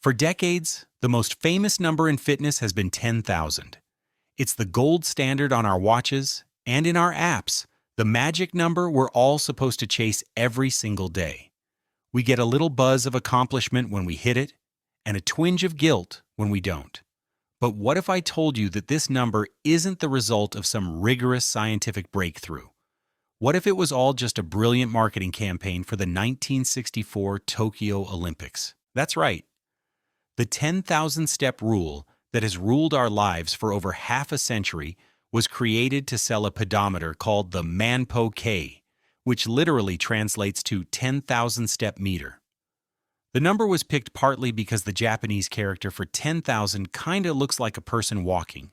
For decades, the most famous number in fitness has been 10,000. It's the gold standard on our watches and in our apps, the magic number we're all supposed to chase every single day. We get a little buzz of accomplishment when we hit it, and a twinge of guilt when we don't. But what if I told you that this number isn't the result of some rigorous scientific breakthrough? What if it was all just a brilliant marketing campaign for the 1964 Tokyo Olympics? That's right. The 10,000-step rule that has ruled our lives for over half a century was created to sell a pedometer called the Manpo-K, which literally translates to 10,000-step meter. The number was picked partly because the Japanese character for 10,000 kinda looks like a person walking.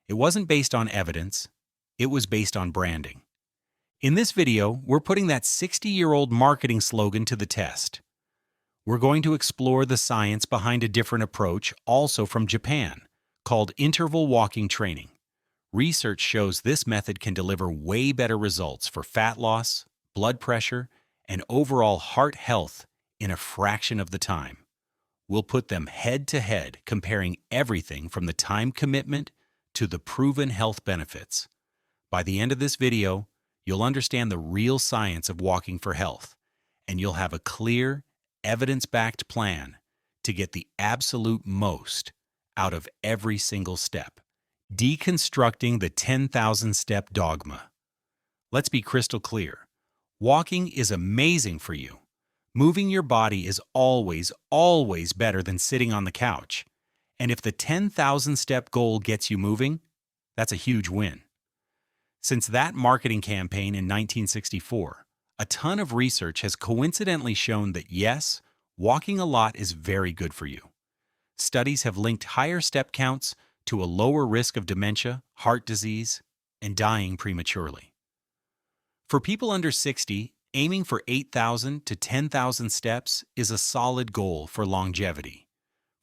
It wasn't based on evidence, it was based on branding. In this video, we're putting that 60-year-old marketing slogan to the test. We're going to explore the science behind a different approach, also from Japan, called interval walking training. Research shows this method can deliver way better results for fat loss, blood pressure, and overall heart health in a fraction of the time. We'll put them head to head, comparing everything from the time commitment to the proven health benefits. By the end of this video, you'll understand the real science of walking for health, and you'll have a clear, evidence-backed plan to get the absolute most out of every single step. Deconstructing the 10,000-step dogma. Let's be crystal clear. Walking is amazing for you. Moving your body is always better than sitting on the couch. And if the 10,000-step goal gets you moving, that's a huge win. Since that marketing campaign in 1964, a ton of research has coincidentally shown that yes, walking a lot is very good for you. Studies have linked higher step counts to a lower risk of dementia, heart disease, and dying prematurely. For people under 60, aiming for 8,000 to 10,000 steps is a solid goal for longevity.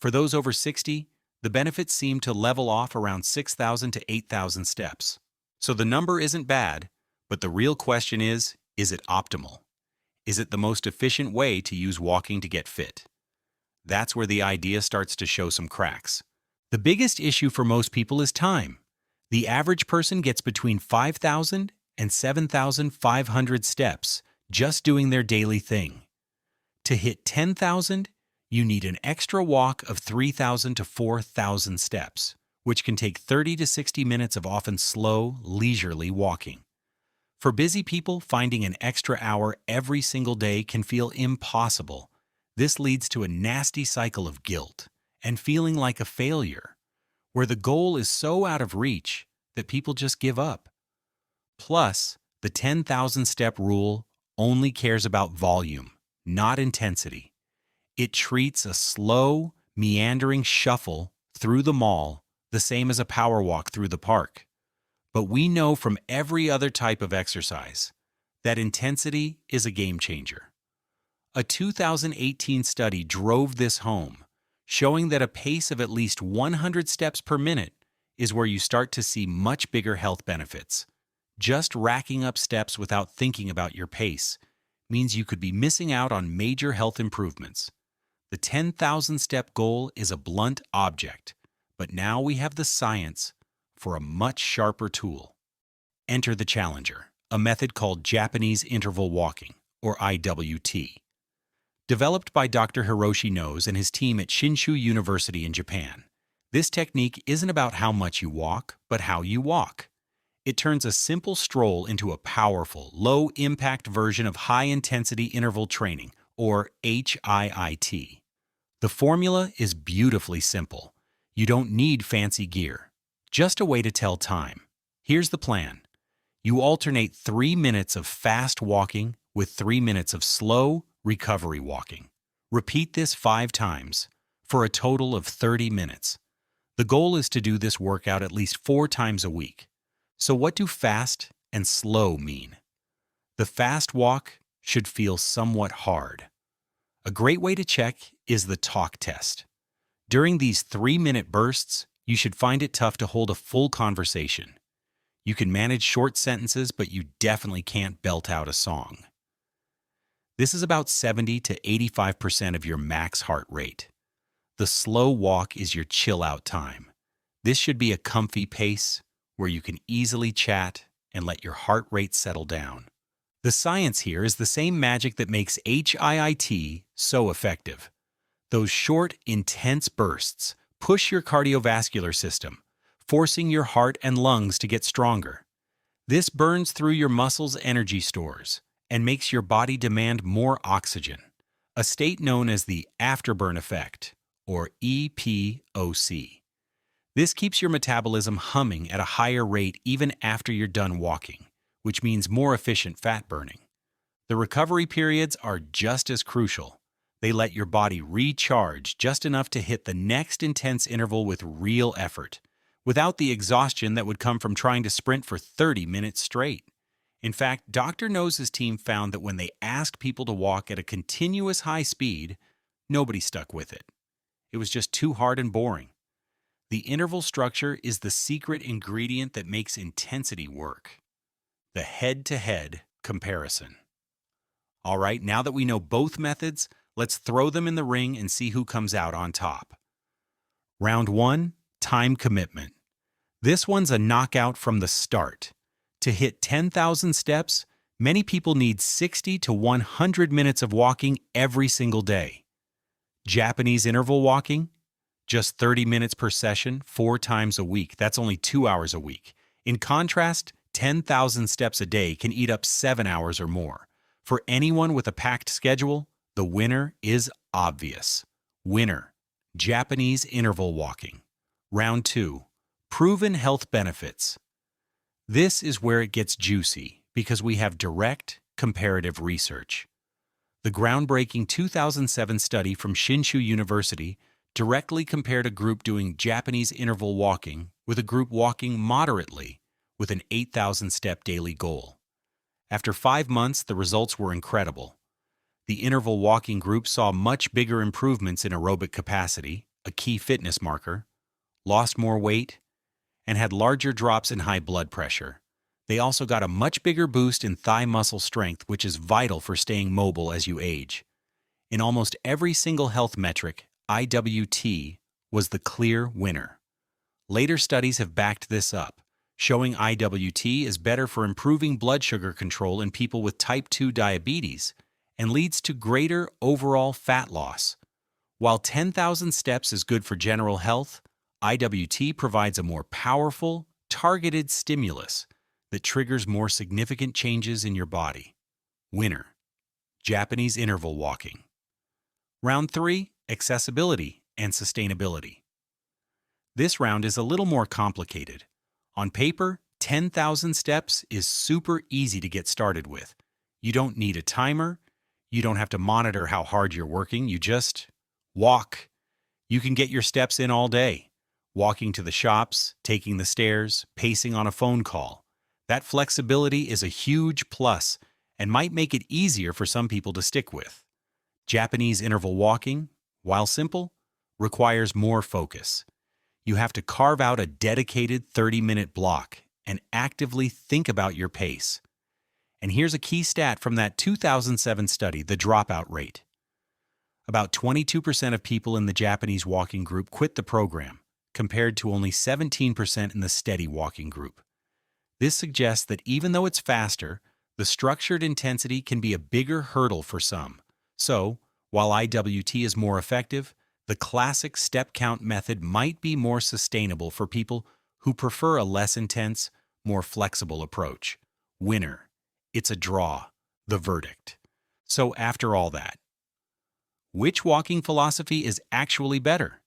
For those over 60, the benefits seem to level off around 6,000 to 8,000 steps. So the number isn't bad, but the real question is it optimal? Is it the most efficient way to use walking to get fit? That's where the idea starts to show some cracks. The biggest issue for most people is time. The average person gets between 5,000 and 7,500 steps just doing their daily thing. To hit 10,000, you need an extra walk of 3,000 to 4,000 steps, which can take 30 to 60 minutes of often slow, leisurely walking. For busy people, finding an extra hour every single day can feel impossible. This leads to a nasty cycle of guilt and feeling like a failure, where the goal is so out of reach that people just give up. Plus, the 10,000-step rule only cares about volume, not intensity. It treats a slow, meandering shuffle through the mall the same as a power walk through the park. But we know from every other type of exercise that intensity is a game changer. A 2018 study drove this home, showing that a pace of at least 100 steps per minute is where you start to see much bigger health benefits. Just racking up steps without thinking about your pace means you could be missing out on major health improvements. The 10,000-step goal is a blunt object, but now we have the science for a much sharper tool. Enter the challenger, a method called Japanese interval walking, or IWT. Developed by Dr. Hiroshi Noze and his team at Shinshu University in Japan, this technique isn't about how much you walk, but how you walk. It turns a simple stroll into a powerful, low-impact version of high-intensity interval training, or HIIT. The formula is beautifully simple. You don't need fancy gear, just a way to tell time. Here's the plan. You alternate 3 minutes of fast walking with 3 minutes of slow, recovery walking. Repeat this 5 times for a total of 30 minutes. The goal is to do this workout at least 4 times a week. So what do fast and slow mean? The fast walk should feel somewhat hard. A great way to check is the talk test. During these 3-minute bursts, you should find it tough to hold a full conversation. You can manage short sentences, but you definitely can't belt out a song. This is about 70 to 85% of your max heart rate. the slow walk is your chill-out time. This should be a comfy pace where you can easily chat and let your heart rate settle down. The science here is the same magic that makes HIIT so effective. Those short, intense bursts push your cardiovascular system, forcing your heart and lungs to get stronger. This burns through your muscles' energy stores and makes your body demand more oxygen, a state known as the afterburn effect, or EPOC. This keeps your metabolism humming at a higher rate even after you're done walking, which means more efficient fat burning. The recovery periods are just as crucial. They let your body recharge just enough to hit the next intense interval with real effort, without the exhaustion that would come from trying to sprint for 30 minutes straight. In fact, Dr. Nose's team found that when they asked people to walk at a continuous high speed, nobody stuck with it. It was just too hard and boring. The interval structure is the secret ingredient that makes intensity work. The head-to-head comparison. All right, now that we know both methods, let's throw them in the ring and see who comes out on top. Round 1, time commitment. This one's a knockout from the start. To hit 10,000 steps, many people need 60 to 100 minutes of walking every single day. Japanese interval walking? Just 30 minutes per session, 4 times a week. That's only 2 hours a week. In contrast, 10,000 steps a day can eat up 7 hours or more. For anyone with a packed schedule, the winner is obvious. Winner, Japanese interval walking. Round 2, proven health benefits. This is where it gets juicy because we have direct, comparative research. The groundbreaking 2007 study from Shinshu University directly compared a group doing Japanese interval walking with a group walking moderately with an 8,000-step daily goal. After 5 months, the results were incredible. The interval walking group saw much bigger improvements in aerobic capacity, a key fitness marker, lost more weight, and had larger drops in high blood pressure. They also got a much bigger boost in thigh muscle strength, which is vital for staying mobile as you age. In almost every single health metric, IWT was the clear winner. Later studies have backed this up, showing IWT is better for improving blood sugar control in people with type 2 diabetes and leads to greater overall fat loss. While 10,000 steps is good for general health, IWT provides a more powerful, targeted stimulus that triggers more significant changes in your body. Winner, Japanese interval walking. Round 3, accessibility and sustainability. This round is a little more complicated. On paper, 10,000 steps is super easy to get started with. You don't need a timer. You don't have to monitor how hard you're working. You just walk. You can get your steps in all day. Walking to the shops, taking the stairs, pacing on a phone call. That flexibility is a huge plus and might make it easier for some people to stick with. Japanese interval walking, while simple, requires more focus. You have to carve out a dedicated 30-minute block and actively think about your pace. And here's a key stat from that 2007 study, the dropout rate. About 22% of people in the Japanese walking group quit the program, compared to only 17% in the steady walking group. This suggests that even though it's faster, the structured intensity can be a bigger hurdle for some. So, while IWT is more effective, the classic step count method might be more sustainable for people who prefer a less intense, more flexible approach. Winner. It's a draw. The verdict. So after all that, which walking philosophy is actually better?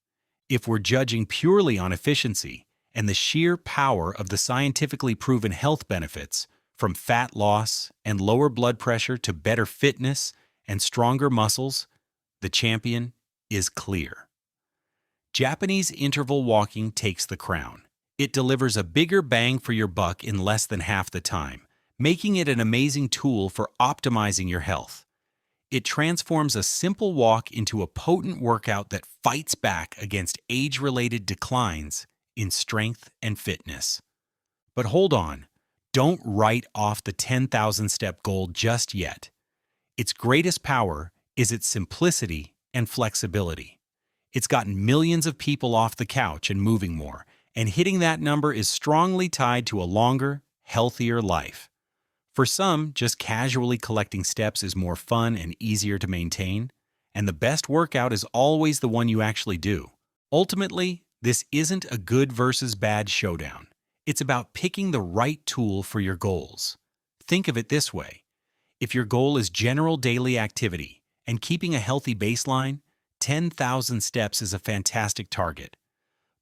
If we're judging purely on efficiency and the sheer power of the scientifically proven health benefits, from fat loss and lower blood pressure to better fitness and stronger muscles, the champion is clear. Japanese interval walking takes the crown. It delivers a bigger bang for your buck in less than half the time, making it an amazing tool for optimizing your health. It transforms a simple walk into a potent workout that fights back against age-related declines in strength and fitness. But hold on, don't write off the 10,000-step goal just yet. Its greatest power is its simplicity and flexibility. It's gotten millions of people off the couch and moving more, and hitting that number is strongly tied to a longer, healthier life. For some, just casually collecting steps is more fun and easier to maintain, and the best workout is always the one you actually do. Ultimately, this isn't a good versus bad showdown. It's about picking the right tool for your goals. Think of it this way. If your goal is general daily activity and keeping a healthy baseline, 10,000 steps is a fantastic target.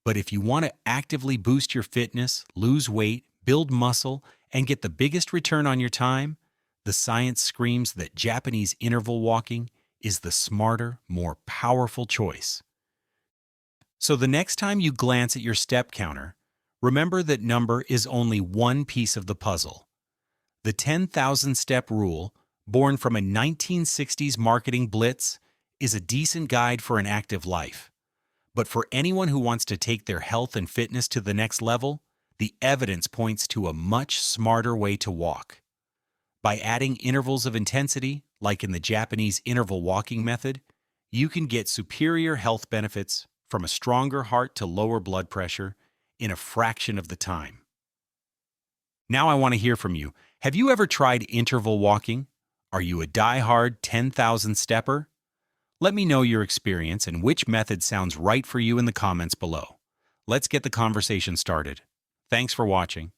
But if you want to actively boost your fitness, lose weight, build muscle, and get the biggest return on your time, the science screams that Japanese interval walking is the smarter, more powerful choice. So the next time you glance at your step counter, remember that number is only one piece of the puzzle. The 10,000 step rule, born from a 1960s marketing blitz, is a decent guide for an active life. But for anyone who wants to take their health and fitness to the next level, the evidence points to a much smarter way to walk. By adding intervals of intensity, like in the Japanese interval walking method, you can get superior health benefits from a stronger heart to lower blood pressure in a fraction of the time. Now I want to hear from you. Have you ever tried interval walking? Are you a die-hard 10,000 stepper? Let me know your experience and which method sounds right for you in the comments below. Let's get the conversation started. Thanks for watching.